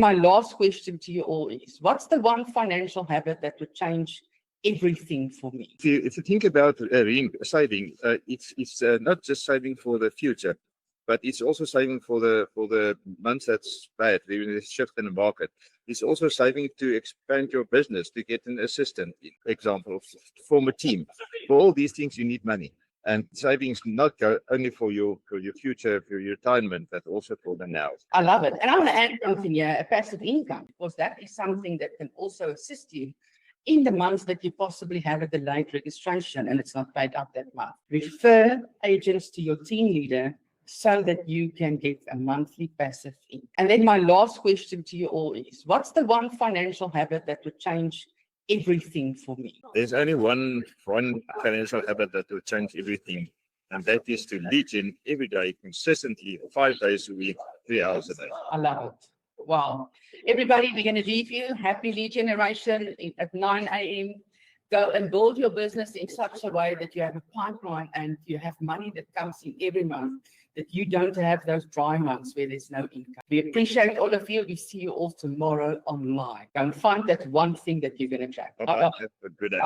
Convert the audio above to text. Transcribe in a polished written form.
My last question to you all is, what's the one financial habit that would change everything for me? If you think about saving, it's not just saving for the future, but it's also saving for the months that's bad, when there's a shift in the market. It's also saving to expand your business, to get an assistant, example, form a team. For all these things, you need money. And savings not only for your future, for your retirement, but also for the now. I love it. And I want to add something here, a passive income, because that is something that can also assist you in the months that you possibly have a delayed registration and it's not paid up that month. Refer agents to your team leader so that you can get a monthly passive income. And then my last question to you all is, what's the one financial habit that would change everything for me? There's only one financial habit that will change everything, and that is to lead in every day, consistently, 5 days a week, 3 hours a day. I love it. Wow. Everybody, we're going to leave you. Happy lead generation at 9 a.m. Go and build your business in such a way that you have a pipeline and you have money that comes in every month, that you don't have those dry months where there's no income. We appreciate all of you. We see you all tomorrow online. Go and find that one thing that you're going to track. Have a good day.